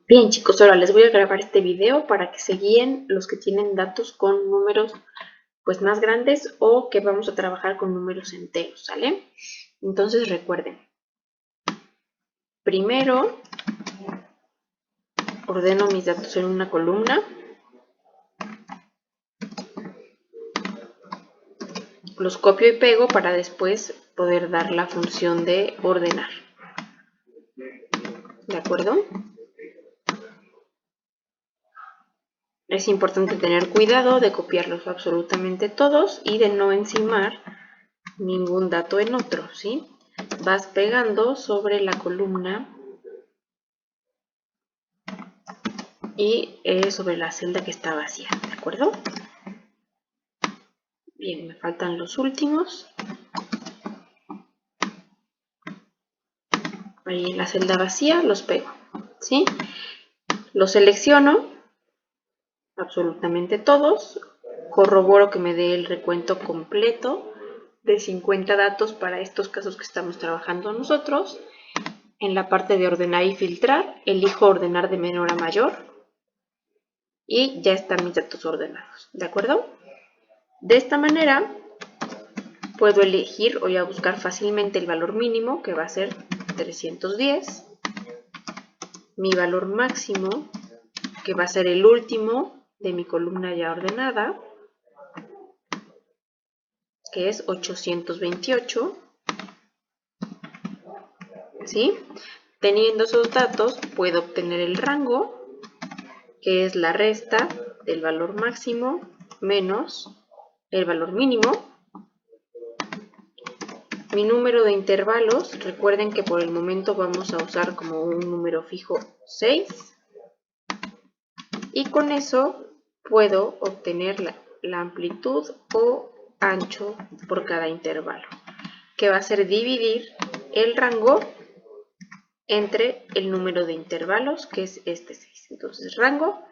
Bien chicos, ahora les voy a grabar este video para que se guíen los que tienen datos con números pues más grandes o que vamos a trabajar con números enteros, ¿sale? Entonces recuerden, primero ordeno mis datos en una columna, los copio y pego para después poder dar la función de ordenar, ¿de acuerdo? Es importante tener cuidado de copiarlos absolutamente todos y de no encimar ningún dato en otro, ¿sí? Vas pegando sobre la columna y sobre la celda que está vacía, ¿de acuerdo? Bien, me faltan los últimos. Ahí en la celda vacía los pego, ¿sí? Los selecciono absolutamente todos, corroboro que me dé el recuento completo de 50 datos para estos casos que estamos trabajando nosotros. En la parte de ordenar y filtrar, elijo ordenar de menor a mayor y ya están mis datos ordenados, ¿de acuerdo? De esta manera puedo elegir o ya buscar fácilmente el valor mínimo, que va a ser 310, mi valor máximo, que va a ser el último de mi columna ya ordenada, que es 828, ¿sí? Teniendo esos datos, puedo obtener el rango, que es la resta del valor máximo menos el valor mínimo. Mi número de intervalos, recuerden que por el momento vamos a usar como un número fijo 6. Y con eso puedo obtener la amplitud o ancho por cada intervalo, que va a ser dividir el rango entre el número de intervalos, que es este 6. Entonces, rango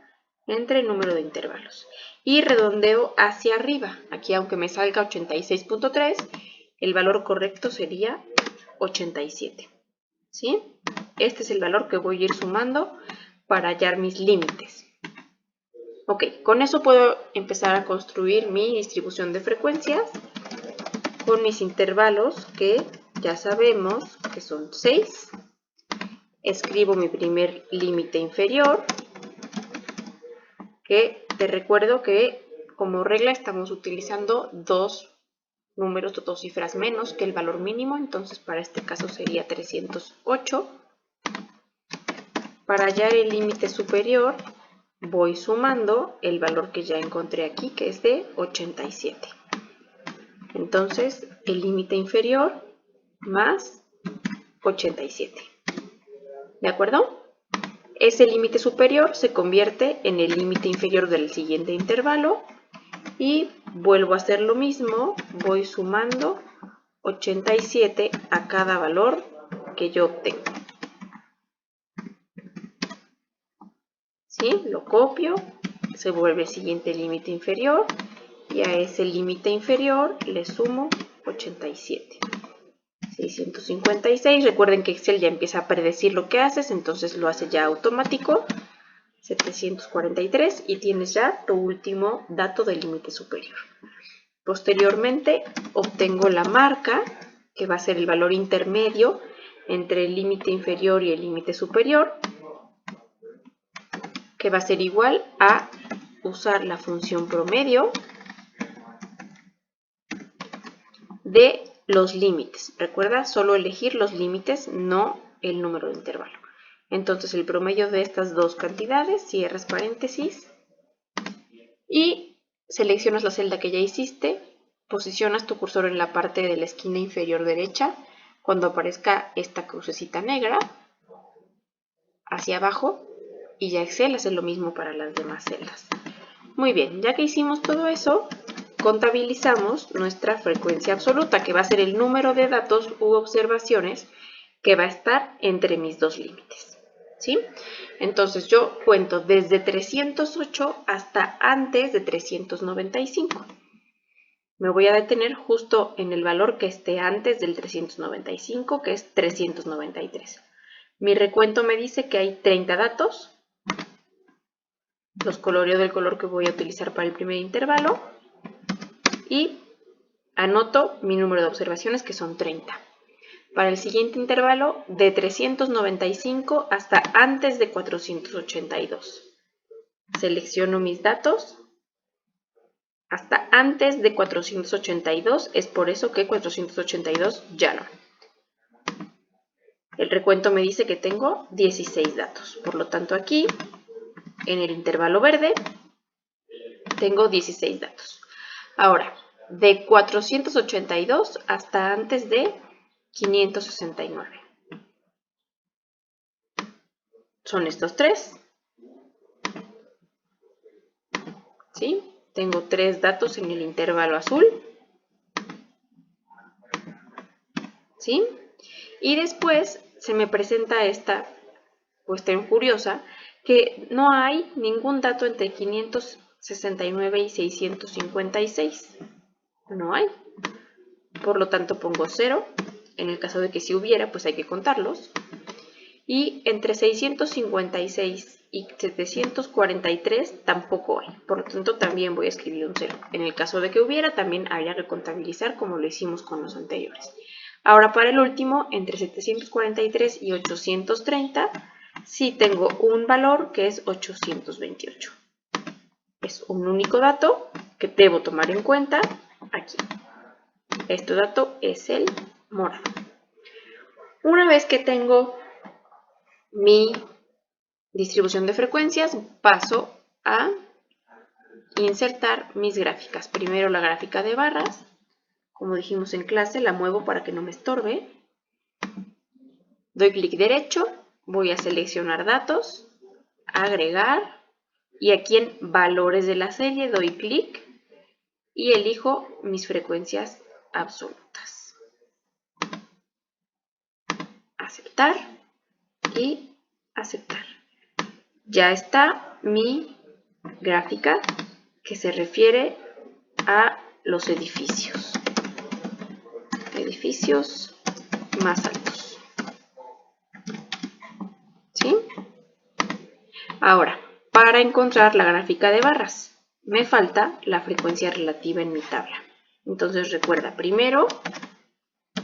entre el número de intervalos. Y redondeo hacia arriba. Aquí, aunque me salga 86.3, el valor correcto sería 87. ¿Sí? Este es el valor que voy a ir sumando para hallar mis límites. Ok, con eso puedo empezar a construir mi distribución de frecuencias con mis intervalos, que ya sabemos que son 6. Escribo mi primer límite inferior, que te recuerdo que como regla estamos utilizando dos números o dos cifras menos que el valor mínimo, entonces para este caso sería 308. Para hallar el límite superior voy sumando el valor que ya encontré aquí, que es de 87. Entonces el límite inferior más 87. ¿De acuerdo? Ese límite superior se convierte en el límite inferior del siguiente intervalo y vuelvo a hacer lo mismo, voy sumando 87 a cada valor que yo obtengo. ¿Sí? Lo copio, se vuelve el siguiente límite inferior y a ese límite inferior le sumo 87. 656, recuerden que Excel ya empieza a predecir lo que haces, entonces lo hace ya automático. 743 y tienes ya tu último dato del límite superior. Posteriormente obtengo la marca, que va a ser el valor intermedio entre el límite inferior y el límite superior, que va a ser igual a usar la función promedio de los límites. Recuerda, solo elegir los límites, no el número de intervalo. Entonces el promedio de estas dos cantidades, cierras paréntesis y seleccionas la celda que ya hiciste, posicionas tu cursor en la parte de la esquina inferior derecha, cuando aparezca esta crucecita negra, hacia abajo, y ya Excel hace lo mismo para las demás celdas. Muy bien, ya que hicimos todo eso, contabilizamos nuestra frecuencia absoluta, que va a ser el número de datos u observaciones que va a estar entre mis dos límites. ¿Sí? Entonces yo cuento desde 308 hasta antes de 395. Me voy a detener justo en el valor que esté antes del 395, que es 393. Mi recuento me dice que hay 30 datos, Los coloreo del color que voy a utilizar para el primer intervalo y anoto mi número de observaciones, que son 30. Para el siguiente intervalo, de 395 hasta antes de 482. Selecciono mis datos hasta antes de 482, es por eso que 482 ya no. El recuento me dice que tengo 16 datos, por lo tanto aquí, en el intervalo verde, tengo 16 datos. Ahora, de 482 hasta antes de 569. Son estos tres. ¿Sí? Tengo 3 datos en el intervalo azul. ¿Sí? Y después se me presenta esta cuestión curiosa, que no hay ningún dato entre 569 y 656. No hay. Por lo tanto pongo 0. En el caso de que si hubiera, pues hay que contarlos. Y entre 656 y 743 tampoco hay. Por lo tanto, también voy a escribir un 0. En el caso de que hubiera, también habría que contabilizar como lo hicimos con los anteriores. Ahora para el último, entre 743 y 830, sí tengo un valor que es 828. Es un único dato que debo tomar en cuenta aquí. Este dato es el morado. Una vez que tengo mi distribución de frecuencias, paso a insertar mis gráficas. Primero la gráfica de barras, como dijimos en clase, la muevo para que no me estorbe. Doy clic derecho, voy a seleccionar datos, agregar, y aquí en valores de la serie doy clic y elijo mis frecuencias absolutas. Aceptar y aceptar. Ya está mi gráfica que se refiere a los edificios. Edificios más altos. ¿Sí? Ahora, para encontrar la gráfica de barras, me falta la frecuencia relativa en mi tabla. Entonces recuerda, primero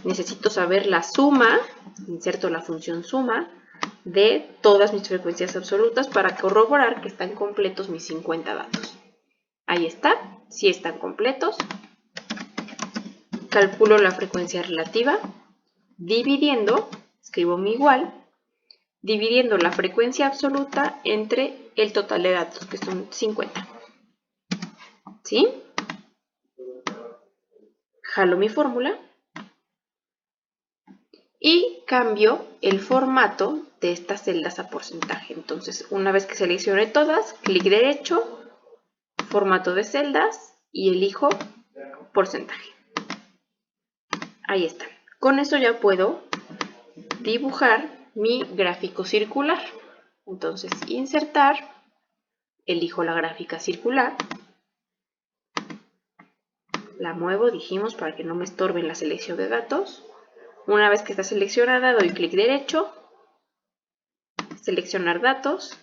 necesito saber la suma, inserto la función suma, de todas mis frecuencias absolutas para corroborar que están completos mis 50 datos. Ahí está, sí están completos. Calculo la frecuencia relativa, dividiendo, escribo mi igual, dividiendo la frecuencia absoluta entre el total de datos, que son 50. ¿Sí? Jalo mi fórmula y cambio el formato de estas celdas a porcentaje. Entonces, una vez que seleccione todas, clic derecho, formato de celdas y elijo porcentaje. Ahí está. Con eso ya puedo dibujar mi gráfico circular. Entonces, insertar, elijo la gráfica circular, la muevo, dijimos, para que no me estorben la selección de datos. Una vez que está seleccionada, doy clic derecho, seleccionar datos,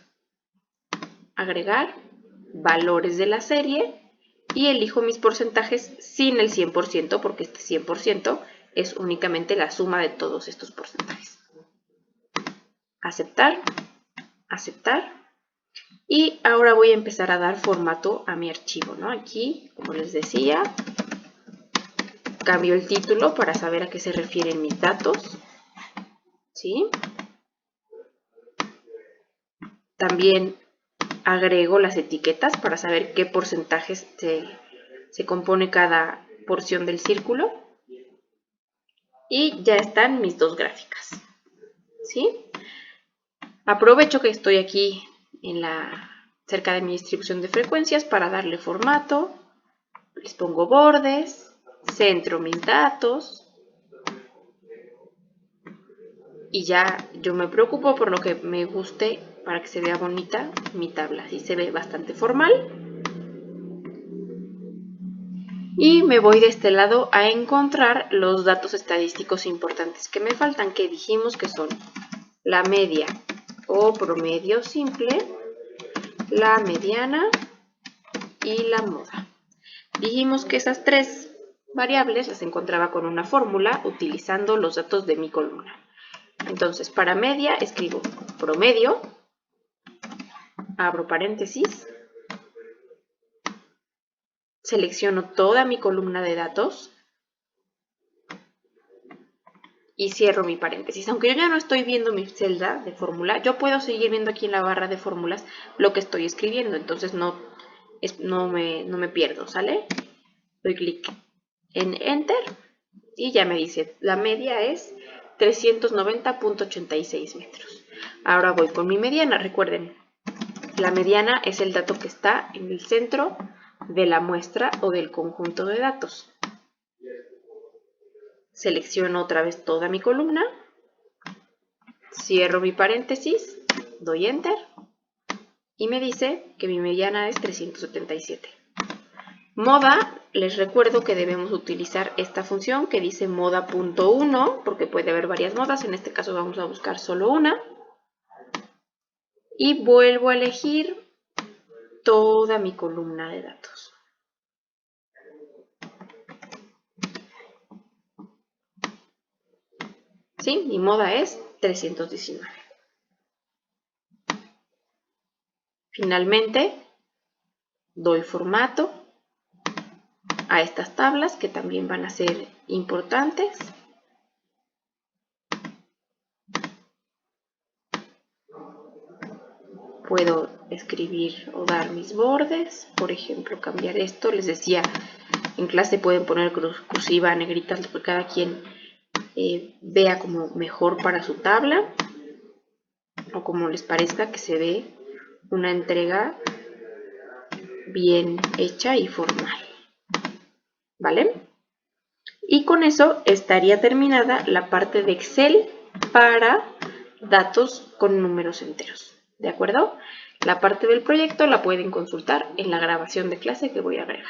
agregar, valores de la serie y elijo mis porcentajes sin el 100%, porque este 100% es únicamente la suma de todos estos porcentajes. Aceptar, aceptar. Y ahora voy a empezar a dar formato a mi archivo, ¿no? Aquí, como les decía, cambio el título para saber a qué se refieren mis datos. ¿Sí? También agrego las etiquetas para saber qué porcentajes se compone cada porción del círculo. Y ya están mis dos gráficas. ¿Sí? Aprovecho que estoy aquí cerca de mi distribución de frecuencias para darle formato. Les pongo bordes, centro mis datos. Y ya yo me preocupo por lo que me guste para que se vea bonita mi tabla. Así se ve bastante formal. Y me voy de este lado a encontrar los datos estadísticos importantes que me faltan, que dijimos que son la media o promedio simple la mediana y la moda. Dijimos que esas tres variables las encontraba con una fórmula utilizando los datos de mi columna. Entonces, para media escribo promedio, abro paréntesis, selecciono toda mi columna de datos y cierro mi paréntesis. Aunque yo ya no estoy viendo mi celda de fórmula, yo puedo seguir viendo aquí en la barra de fórmulas lo que estoy escribiendo, entonces no me pierdo, ¿sale? Doy clic en Enter y ya me dice, la media es 390.86 metros. Ahora voy con mi mediana, recuerden, la mediana es el dato que está en el centro de la muestra o del conjunto de datos. Selecciono otra vez toda mi columna, cierro mi paréntesis, doy Enter y me dice que mi mediana es 377. Moda, les recuerdo que debemos utilizar esta función que dice moda.1, porque puede haber varias modas, en este caso vamos a buscar solo una. Y vuelvo a elegir toda mi columna de datos. ¿Sí? Mi moda es 319. Finalmente, doy formato a estas tablas que también van a ser importantes. Puedo escribir o dar mis bordes, por ejemplo, cambiar esto. Les decía, en clase pueden poner cursiva, negritas, lo que cada quien vea como mejor para su tabla o como les parezca que se ve una entrega bien hecha y formal. ¿Vale? Y con eso estaría terminada la parte de Excel para datos con números enteros. ¿De acuerdo? La parte del proyecto la pueden consultar en la grabación de clase que voy a agregar.